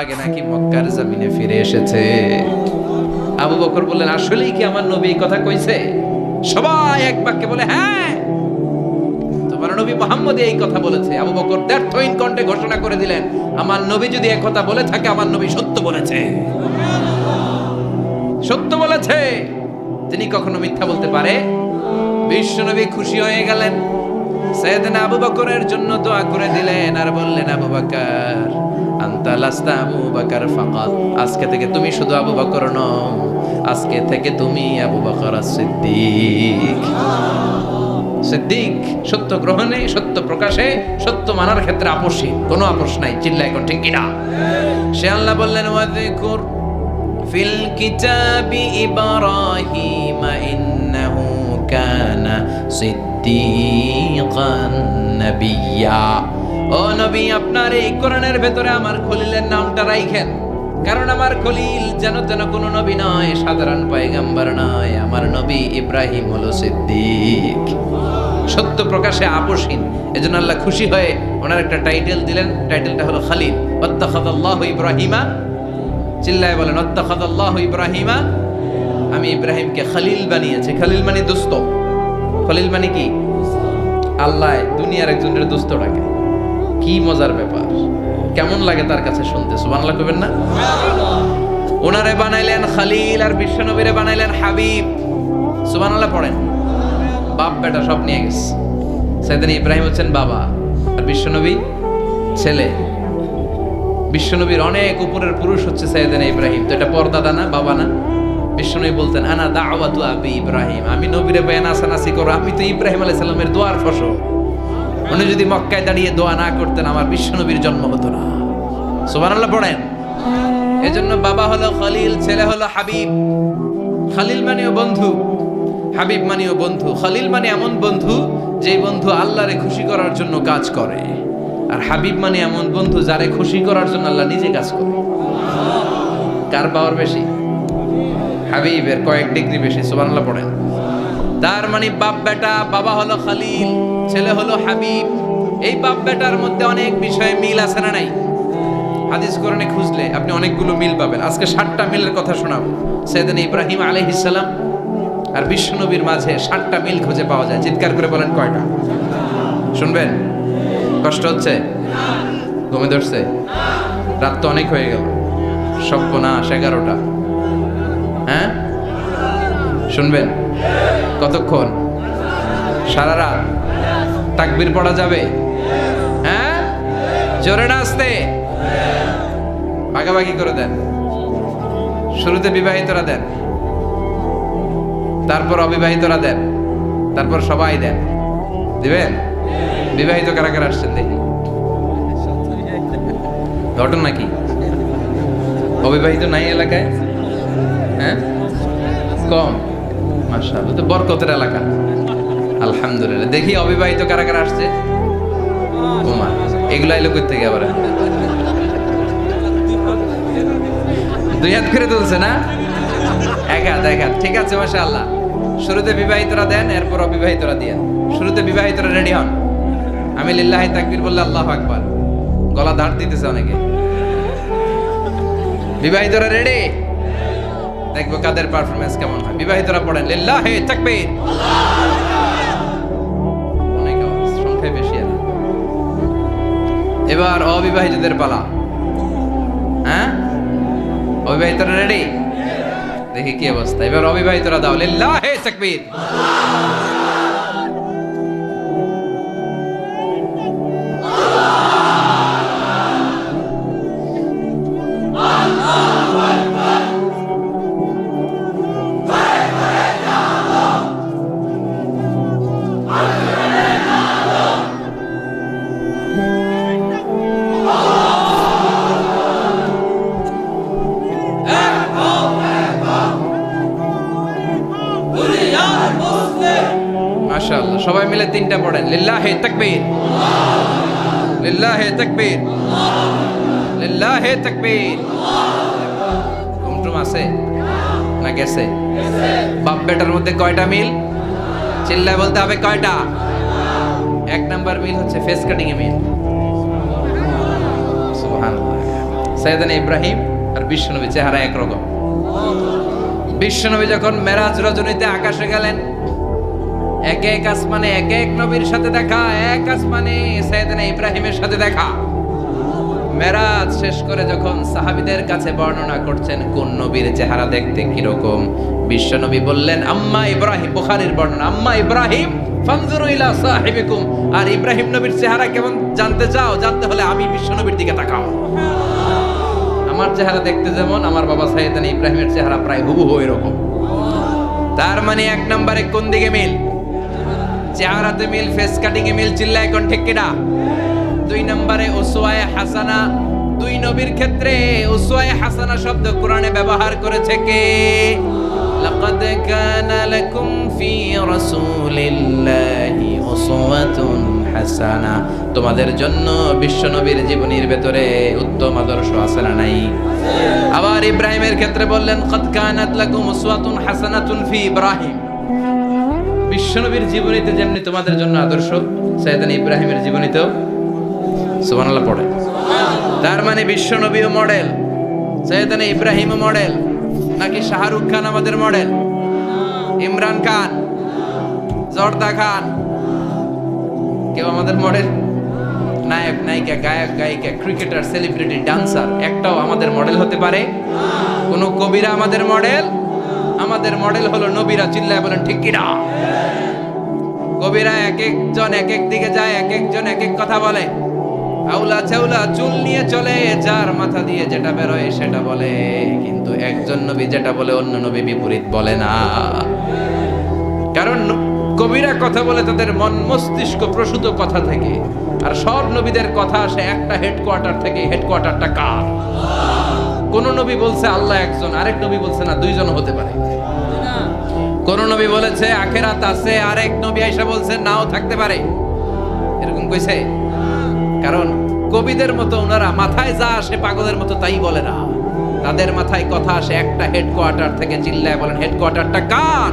আগে নাকি মক্কার জমিনে ফিরে এসেছে। আবু বকর বললেন, আসলেই কি আমার নবী এই কথা কইছে? সবাই এক বাক্যে বলে, হ্যাঁ, তোমার নবী মুহাম্মদ এই কথা বলেছে। আবু বকর দ্ব্যর্থহীন কণ্ঠে ঘোষণা করে দিলেন, আমার নবী যদি এই কথা বলে থাকে, আমার নবী সত্য বলেছে, সত্য বলেছে। তিনি কখনো মিথ্যা বলতে পারে? বিশ্ব নবী খুশি হয়ে গেলেন, সাইয়েদনা আবু বকরের জন্য দোয়া করে দিলেন আর বললেন, আবু বকর আনতা লাস্তা আবু বকর ফাকাত, আজকে থেকে তুমি শুধু আবু বকর নও, আজকে থেকে তুমি আবু বকর as-সিদ্দিক। সিদ্দিক, সত্য গ্রহণে, সত্য প্রকাশে, সত্য মানার ক্ষেত্রে আপোষহীন, কোনো আপোষ নাই। চিল্লায় কোন ঠিক কিনা? সে আল্লাহ বললেন, ওয়াযকুর ফিল কিতাবি ইব্রাহিম ইন্নাহু কানা সিদ্দিকান নাবিয়্যা। ও নবী, আপনার এই কোরআনের ভেতরে আমার খলিলের নামটা রাখেন, কারণ আমার খলিল যেন কোনো নবী নয়, সাধারণ পয়গম্বর নয়, আমার নবী ইব্রাহিম হলো সিদ্দিক, সত্য প্রকাশে আপোষহীন। এজন্য আল্লাহ খুশি হয়ে ওনার একটা টাইটেল দিলেন, টাইটেলটা হলো খলিল। ওয়াত্তাখাযাল্লাহু ইব্রাহিমা, চিল্লায় বলেন, ওয়াত্তাখাযাল্লাহু ইব্রাহিমা, আমি ইব্রাহিমকে খলিল বানিয়েছি। খলিল মানে দোস্ত। খলিল মানে কি? আল্লাহ দুনিয়ার একজনের দোস্ত ডাকে। কি মজার ব্যাপার, কেমন লাগে তার কাছে শুনতে? সুবহানাল্লাহ কইবেন না? ওনারে বানাইলেন খলিল আর বিশ্বনবীরে বানাইলেন হাবিব। সুবহানাল্লাহ পড়েন। বাপ বেটা সব নিয়ে গেছে। সাইয়েদনা ইব্রাহিম হচ্ছেন বাবা আর বিশ্বনবী ছেলে। বিশ্বনবীর অনেক উপরের পুরুষ হচ্ছে সাইয়েদনা ইব্রাহিম। তো এটা পরদাদা না, বাবা না? বিশ্বনবী বলতেন, আনা দাওয়াতু আবি ইব্রাহিম, আমি নবীরে বয়ান আসানাসি করো, আমি তো ইব্রাহিম আলাইহিস সালামের দোয়ার ফসল। উনি যদি মক্কায় দাঁড়িয়ে দোয়া না করতেন, আমার বিশ্বনবীর জন্ম হতো না। সুবহানাল্লাহ পড়েন। এজন্য বাবা হলো খলিল, ছেলে হলো হাবিব। খলিল মানেও বন্ধু, হাবিব মানেও বন্ধু। খলিল মানে এমন বন্ধু যে বন্ধু আল্লাহরে খুশি করার জন্য কাজ করে, আর হাবিব মানে এমন বন্ধু যারে খুশি করার জন্য আল্লাহ নিজে কাজ করে। কার পাওয়ার বেশি? হাবিবের কয়েক ডিগ্রি বেশি। সুবহানাল্লাহ পড়েন। তার মানে বাপ বেটা, বাবা হলো খলিল, ছেলে হলো হাবিব। এই বাপ বেটার মধ্যে অনেক বিষয়ে মিল আছে না নাই? হাদিস কোরআনে খুঁজলে আপনি অনেকগুলো মিল পাবেন। আজকে 7টা মিলের কথা শোনাবো। সাইয়েদনা ইব্রাহিম আলাইহিস সালাম আর বিশ্বনবীর মাঝে 7টা মিল খুঁজে পাওয়া যায়। চিৎকার করে বলেন, কয়টা? শুনবেন? কষ্ট হচ্ছে? ঘুমে ধরছে? রাত তো অনেক হয়ে গেল। সর্বনাশ, 11টা। হ্যাঁ, শুনবেন? কতক্ষণ? সারা রাত? তাকবীর পড়া যাবে? হ্যাঁ, জোরে না আসতে? ভাগাভাগি করে দেন। শুরুতে বিবাহিতরা দেন, তারপর অবিবাহিতরা দেন, তারপর সবাই দেন। দিবেন? বিবাহিত কারা কারা আসছেন দেখি? ঘটনা কি? অবিবাহিত নাই এলাকায়? হ্যাঁ, কম। মাশাআল্লাহ, তো বরকতের এলাকা। আলহামদুলিল্লাহ। দেখি অবিবাহিত কারা কারা আসছে? ওমা, এগুলা এলো কই থেকে আবার? 2 হাত করে তুলছে না? 1 হাত, 1 হাত। ঠিক আছে, মাশাআল্লাহ। শুরুতে বিবাহিতরা দেন, এরপর অবিবাহিতরা দিয়েন। শুরুতে বিবাহিতরা রেডি হন। আমি লিল্লাহি তাকবীর বললে আল্লাহু আকবার। গলা ধার দিতেছে অনেকে। বিবাহিতরা রেডি? দেখবো কাদের পারফরম্যান্স কেমন হয়। বিবাহিতরা পড়েন, লিল্লাহি তাকবীর। অনেক আওয়াজ, সংখ্যায় বেশি আছে। এবার অবিবাহিতদের পালা। হ্যাঁ, অবিবাহিতরা রেডি? দেখি কি অবস্থা। এবার অবিবাহিতরা দাও, লিল্লাহি তাকবীর। মাশাআল্লাহ, সবাই মিলে 3টা পড়েন, লিল্লাহি তাকবীর, লিল্লাহি তাকবীর, লিল্লাহি তাকবীর। ঘুমটুম আছে না গেছে? বাপ বেটার মধ্যে কয়টা মিল? চিল্লায় বলতে হবে, কয়টা? 1 নাম্বার মিল হচ্ছে ফেস কাটিং এ মিল। সুবহানাল্লাহ। সাইয়েদনা ইব্রাহিম আর বিশ্বনবী চেহারা একরকম। বিশ্বনবী যখন মেরাজ রজনীতে আকাশে গেলেন, এক এক আসমানে এক এক নবীর সাথে দেখা, এক আসমানে সাইয়েদনা ইব্রাহিমের সাথে দেখা। মেরাজ শেষ করে যখন সাহাবীদের কাছে বর্ণনা করছেন কোন নবীর চেহারা দেখতে কিরকম, বিশ্বনবী বললেন আম্মা ইব্রাহিম, বুখারীর বর্ণনা, আম্মা ইব্রাহিম ফানজুরু ইলা সাহিবিকুম, আর ইব্রাহিম নবীর চেহারা কেমন জানতে চাও? জানতে হলে আমি বিশ্বনবীর দিকে তাকাও। আমার চেহারা দেখতে যেমন, আমার বাবা সাইয়েদনা ইব্রাহিমের চেহারা প্রায় হুবহু এরকম। তার মানে এক নম্বরে কোন দিকে মিল? চেহারাতে মিল, ফেস কাটিং এ মিল, চিল্লায় কোন ঠিক কিনা? দুই নম্বরে উসওয়ায়ে হাসানা, দুই নবীর ক্ষেত্রে উসওয়ায়ে হাসানা শব্দ কোরআনে ব্যবহার করেছে কে? লাকাদ কানা লাকুম ফি রাসূলিল্লাহি উসওয়াতুন হাসানা, তোমাদের জন্য বিশ্বনবীর জীবনীর ভেতরে উত্তম আদর্শ আছে না নাই? আবার ইব্রাহিমের ক্ষেত্রে বললেন কাদ কানাত লাকুম উসওয়াতুন হাসানাতুন ফি ইব্রাহিম, বিশ্বনবীর জীবনীতে যেমনি তোমাদের জন্য আদর্শ, সাইয়েদনা ইব্রাহিমের জীবনীতেও সুবহানাল্লাহ পড়ে। তার মানে বিশ্বনবীও মডেল, সাইয়েদনা ইব্রাহিমও মডেল, নাকি শাহরুখ খান আমাদের মডেল, ইমরান খান, জর্দা খান, কেউ আমাদের মডেল? নায়ক নায়িকা, গায়ক গায়িকা, ক্রিকেটার, সেলিব্রিটি, ডান্সার একটাও আমাদের মডেল হতে পারে? কোন কবিরা আমাদের মডেল? আমাদের মডেল হলো নবীরা। চিল্লায় বলেন ঠিক কিনা? কবিরা এক একজন এক এক দিকে যায়, এক একজন এক এক কথা বলে, আউলা চাউলা চুল নিয়ে চলে, যার মাথা দিয়ে যেটা বেরোয় সেটা বলে, কিন্তু একজন নবী যেটা বলে অন্য নবী বিপরীত বলে না। কারণ কবিরা কথা বলে তাদের মন মস্তিষ্ক প্রসূত কথা থেকে, আর সব নবীদের কথা আসে একটা হেডকোয়ার্টার থেকে। হেডকোয়ার্টারটা কার? কোন নবী বলছে আল্লাহ একজন, আরেক নবী বলছে না দুইজন হতে পারে। কোন নবী বলেছে আখিরাত আছে, আরেক নবী আয়েশা বলছে নাও থাকতে পারে। এরকম কইছে? কারণ কবিদের মতো ওনারা মাথায় যা আসে পাগলের মতো তাই বলে না, তাদের মাথায় কথা আসে একটা হেডকোয়ার্টার থেকে। চিল্লায় বলেন হেডকোয়ার্টারটা কার?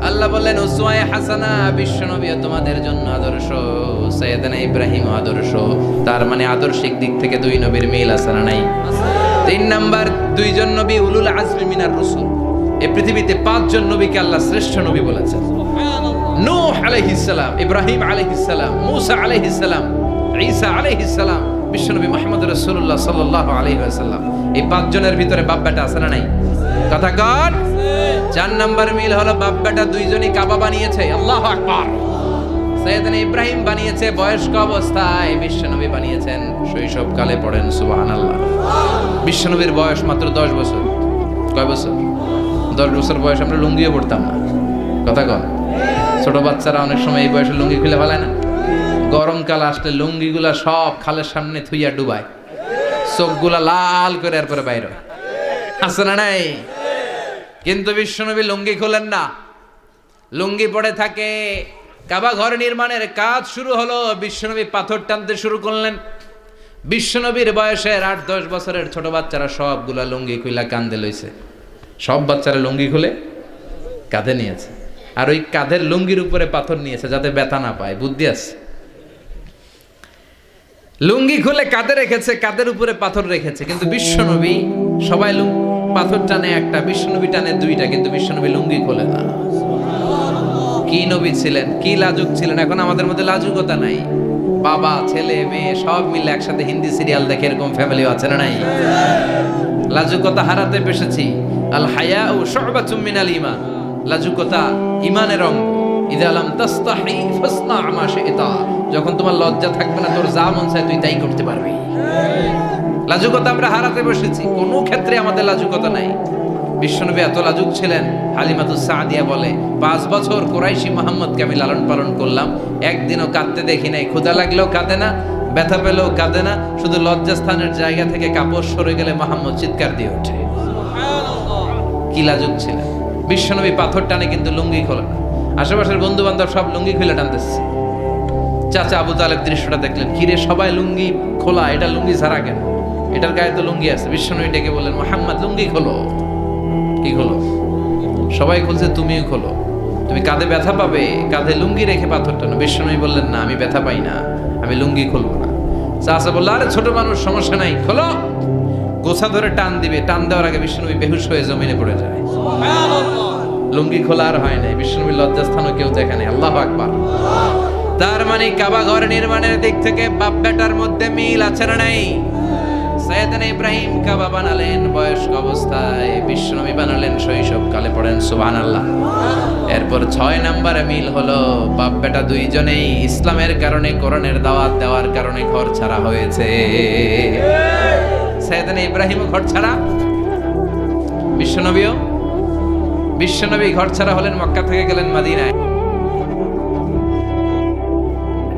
আল্লাহ বললেন উসওয়ায়ে হাসানা, বিশ্বনবী তোমাদের জন্য আদর্শ, সাইয়েদনা ইব্রাহিম আদর্শ। তার মানে আদর্শিক দিক থেকে দুই নবীর মিল আছে না নাই? তিন নাম্বার, দুইজন নবী উলুল আজমি মিনার রাসূল। এই পৃথিবীতে পাঁচজন নবীকে আল্লাহ শ্রেষ্ঠ নবী বলেছেন। নূহ আলাইহিস সালাম, ইব্রাহিম আলাইহিস সালাম, মূসা আলাইহিস সালাম, ঈসা আলাইহিস সালাম, বিশ্বনবী মুহাম্মদ রাসূলুল্লাহ সাল্লাল্লাহু আলাইহি ওয়াসাল্লাম। এই পাঁচজনের ভিতরে বাপ বেটা আছে না নাই? কথা কন। চার নাম্বার মিল হলো বাপ বেটা দুইজনই কাবা বানিয়েছে। আল্লাহু আকবার। সাইয়েদনা ইব্রাহিম বানিয়েছে বয়স্ক অবস্থায়, বিশ্বনবী বানিয়েছেন শৈশবকালে। পড়েন সুবহানাল্লাহ। বিশ্বনবীর বয়স মাত্র 10 বছর। কয় বছর? 10 বছর বয়স আমরা লুঙ্গিও পড়তাম না। কথা কন। ছোট বাচ্চারা অনেক সময় এই বয়সে লুঙ্গি খুলে ফেলায় না? গরমকাল আসলে লুঙ্গিগুলা সব খালের সামনে থুইয়া ডুবায়, চোখগুলা লাল করে এরপরে বাইরে আছে না নাই? কিন্তু বিশ্বনবী লুঙ্গি খোলেন না, লুঙ্গি পড়ে থাকে। কাবা ঘর নির্মাণের কাজ শুরু হলো, বিশ্বনবী পাথর টানতে শুরু করলেন। বিশ্বনবীর বয়সের 8-10 বছরের ছোট বাচ্চারা সবগুলা লুঙ্গি খুইলা কাঁধে লইছে। সব বাচ্চারা লুঙ্গি খুলে কাঁধে নিয়েছে, আর ওই কাঁধের লুঙ্গির উপরে পাথর নিয়েছে যাতে ব্যথা না পায়। বুদ্ধি আছে। লুঙ্গি খুলে কাঁধে রেখেছে, কাঁধের উপরে পাথর রেখেছে। কিন্তু বিশ্বনবী, সবাই পাথর টানে একটা, বিশ্বনবী টানে দুইটা, কিন্তু বিশ্বনবী লুঙ্গি খোলে না। কি নবী ছিলেন, কি লাজুক ছিলেন। এখন আমাদের মধ্যে লাজুকতা নাই। বাবা ছেলে মেয়ে সব মিলে একসাথে হিন্দি সিরিয়াল দেখে, এরকম ফ্যামিলিও আছে না নাই? লাজুকতা হারাতে পেরেছি। আল হায়াউ শু'বাতুম মিনাল ঈমান, লাজুকতা ঈমানের অঙ্গ। ইযা লাম তাস্তাহি ফাসনা মা শি'তা, যখন তোমার লজ্জা থাকবে না, তোর যা মন চায় তুই তাই করতে পারবি। লাজুকতা আমরা হারাতে বসেছি, কোনো ক্ষেত্রে আমাদের লাজুকতা নাই। বিশ্বনবী এত লাজুক ছিলেন, হালিমাতুস সাদিয়া বলে 5 বছর কুরাইশি মুহাম্মদকে আমি লালন পালন করলাম, একদিনও কাঁদতে দেখি নাই। ক্ষুধা লাগলেও কাঁদে না, ব্যথা পেলেও কাঁদে না, শুধু লজ্জাস্থানের জায়গা থেকে কাপড় সরে গেলে মুহাম্মদ চিৎকার দিয়ে ওঠে। কি লাজুক ছিলেন। বিশ্বনবী পাথর টানে কিন্তু লুঙ্গি খোলে না। আশেপাশের বন্ধু বান্ধব সব লুঙ্গি খুলে টানতেছে। চাচা আবু তালেব দৃশ্যটা দেখলেন, কিরে সবাই লুঙ্গি খোলা, এটা লুঙ্গি ছাড়া কেন? এটার গায়ে তো লুঙ্গি আছে। বিশ্বনবী ডেকে বললেন, মুহাম্মদ লুঙ্গি খোলো। কি খোলো? সবাই খুলছে, তুমিও খোলো। তুমি কাঁধে ব্যথা পাবে, কাঁধে লুঙ্গি রেখে পাথর টানো। বিশ্বনবী বললেন, না আমি ব্যথা পাই না, আমি লুঙ্গি খুলবো না। চাচা বলল, আরে ছোট মানুষ, সমস্যা নাই, খোলো। গোছা ধরে টান দিবে, টান দেওয়ার আগে বিশ্বনবী বেহুশ হয়ে জমিনে পড়ে যায়। লুঙ্গি খোলা আর হয় নাই, বিশ্বনবীর লজ্জাস্থানও কেউ দেখে নাই। আল্লাহু আকবার। তার মানে কাবা ঘর নির্মাণের দিক থেকে বাপ বেটার মধ্যে মিল আছে না নাই? সাইয়েদনা ইব্রাহিম কাবা বানালেন বয়স্ক অবস্থায়, বিশ্বনবী বানালেন শৈশবকালে। পড়েন সুবহানাল্লাহ। এরপর 6 নম্বরে মিল হলো বাপ বেটা দুইজনেই ইসলামের কারণে, কোরআনের দাওয়াত দেওয়ার কারণে ঘর ছাড়া হয়েছে। সাইয়েদনা ইব্রাহিমও ঘর ছাড়া, বিশ্বনবী ঘর ছাড়া হলেন, মক্কা থেকে গেলেন মদিনায়।